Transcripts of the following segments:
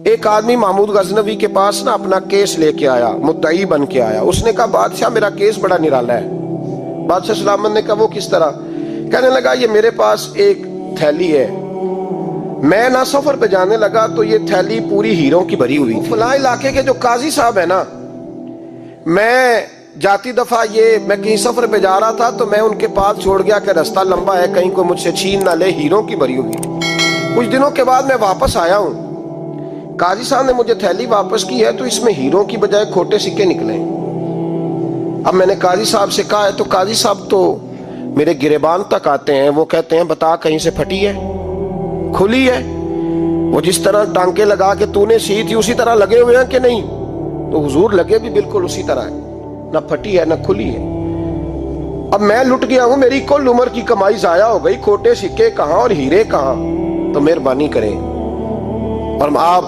ایک آدمی محمود غزنوی کے پاس نا اپنا کیس لے کے آیا، مدعی بن کے آیا. اس نے کہا بادشاہ میرا کیس بڑا نرالا ہے. بادشاہ سلامت نے کہا وہ کس طرح؟ کہنے لگا یہ میرے پاس ایک تھیلی ہے، میں نہ سفر پہ جانے لگا تو یہ تھیلی پوری ہیروں کی بھری ہوئی. فلاں علاقے کے جو قاضی صاحب ہے نا، میں جاتی دفعہ میں کہیں سفر پہ جا رہا تھا تو میں ان کے پاس چھوڑ گیا کہ رستہ لمبا ہے، کہیں کو مجھ سے چھین نہ لے، ہیروں کی بھری ہوئی. کچھ دنوں کے بعد میں واپس آیا ہوں، قاضی صاحب نے مجھے تھیلی واپس کی ہے تو اس میں ہیروں کی بجائے کھوٹے سکے نکلے. اب میں نے قاضی صاحب سے کہا ہے تو قاضی صاحب تو میرے گریبان تک آتے ہیں، وہ کہتے ہیں بتا کہیں سے پھٹی ہے، کھلی ہے؟ وہ جس طرح ٹانکے لگا کے تو نے سی تھی اسی طرح لگے ہوئے ہیں کہ نہیں؟ تو حضور لگے بھی بالکل اسی طرح ہے، نہ پھٹی ہے نہ کھلی ہے. اب میں لٹ گیا ہوں، میری کل عمر کی کمائی ضائع ہو گئی، کھوٹے سکے کہاں اور ہیرے کہاں؟ تو مہربانی کریں. اور آپ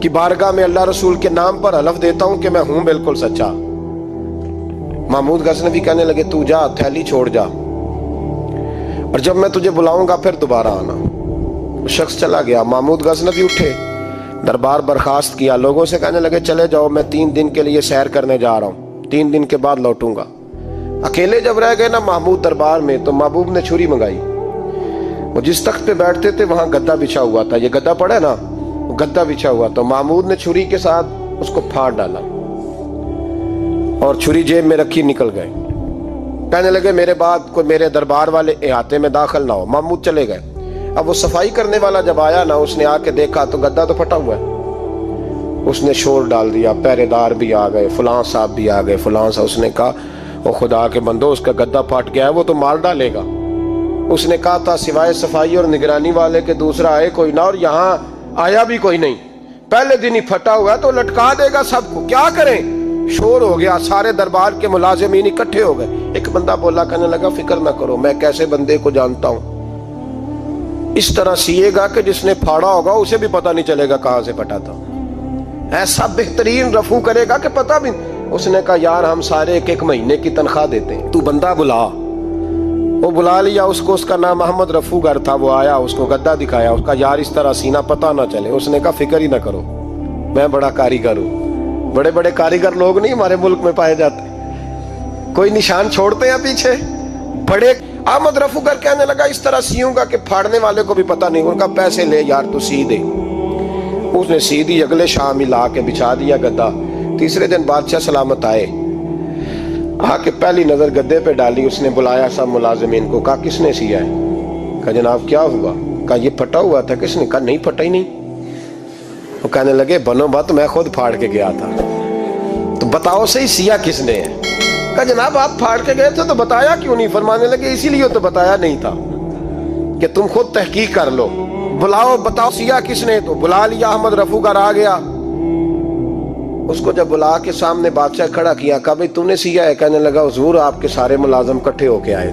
کی بارگاہ میں اللہ رسول کے نام پر حلف دیتا ہوں کہ میں ہوں بالکل سچا. محمود غزنوی کہنے لگے تو جا، تھیلی چھوڑ جا، اور جب میں تجھے بلاؤں گا پھر دوبارہ آنا. وہ شخص چلا گیا. محمود غزنوی اٹھے، دربار برخاست کیا، لوگوں سے کہنے لگے چلے جاؤ، میں 3 دن کے لیے سیر کرنے جا رہا ہوں، 3 دن کے بعد لوٹوں گا. اکیلے جب رہ گئے نا محمود دربار میں تو محبوب نے چھری منگائی. وہ جس تخت پہ بیٹھتے تھے وہاں گدا بچھا ہوا تھا، یہ گدا پڑا ہے نا، وہ گدا بچھا ہوا تھا. محمود نے چھری کے ساتھ اس کو پھاڑ ڈالا اور چھری جیب میں رکھی نکل گئے. کہنے لگے میرے بعد کوئی میرے دربار والے احاطے میں داخل نہ ہو. محمود چلے گئے. اب وہ صفائی کرنے والا جب آیا نا، اس نے آ کے دیکھا تو گدا تو پھٹا ہوا ہے. اس نے شور ڈال دیا، پہرے دار بھی آ گئے، فلاں صاحب بھی آ گئے، فلاں صاحب. اس نے کہا وہ خدا کے بندو، اس کا گدا پھٹ گیا ہے، وہ تو مار ڈالے گا. اس نے کہا تھا سوائے صفائی اور نگرانی والے کے دوسرا آئے کوئی نہ، اور یہاں آیا بھی کوئی نہیں. پہلے دن ہی پھٹا ہوا ہے تو لٹکا دے گا سب کو، کیا کریں؟ شور ہو گیا، سارے دربار کے ملازمین اکٹھے ہو گئے. ایک بندہ بولا، کہنے لگا فکر نہ کرو، میں کیسے بندے کو جانتا ہوں، اس طرح سیے گا کہ جس نے پھاڑا ہوگا اسے بھی پتہ نہیں چلے گا کہاں سے پھٹا تھا. ایسا بہترین رفو کرے گا کہ پتہ بھی. اس نے کہا یار ہم سارے 1 مہینے کی تنخواہ دیتے ہیں، تو بندہ بلا. وہ بلا لیا اس کو، اس کا نام محمد رفو گر تھا. وہ آیا، اس کو گدا دکھایا، اس کا یار اس طرح سینہ پتہ نہ چلے. اس نے کہا فکر ہی نہ کرو، میں بڑا کاریگر ہوں. بڑے بڑے کاریگر لوگ نہیں ہمارے ملک میں پائے جاتے، کوئی نشان چھوڑتے ہیں پیچھے بڑے. احمد رفو گر کہنے لگا اس طرح سیوں گا کہ پھاڑنے والے کو بھی پتہ نہیں. ان کا پیسے لے یار تو سی دے. اس نے سی دی، اگلے شام ہی لا کے بچھا دیا گدا. تیسرے دن بادشاہ سلامت آئے، آ کے پہلی نظر گدے پہ ڈالی. اس نے بلایا سب ملازمین کو، کہا کس نے سیا ہے؟ کہا جناب کیا ہوا؟ کہا یہ پھٹا ہوا تھا. کس نے؟ کہا نہیں پھٹا ہی نہیں. وہ کہنے لگے بنو بات، میں خود پھاڑ کے گیا تھا، تو بتاؤ صحیح سیا کس نے ہے؟ کہا جناب آپ پھاڑ کے گئے تھے تو بتایا کیوں نہیں؟ فرمانے لگے اسی لیے تو بتایا نہیں تھا کہ تم خود تحقیق کر لو، بلاؤ بتاؤ سیا کس نے. تو بلا لیا، احمد رفو گر آ گیا. اس کو جب بلا کے سامنے بادشاہ کھڑا کیا، کہا بھئی تم نے سیا ہے؟ کہنے لگا حضور آپ کے سارے ملازم کٹھے ہو کے آئے.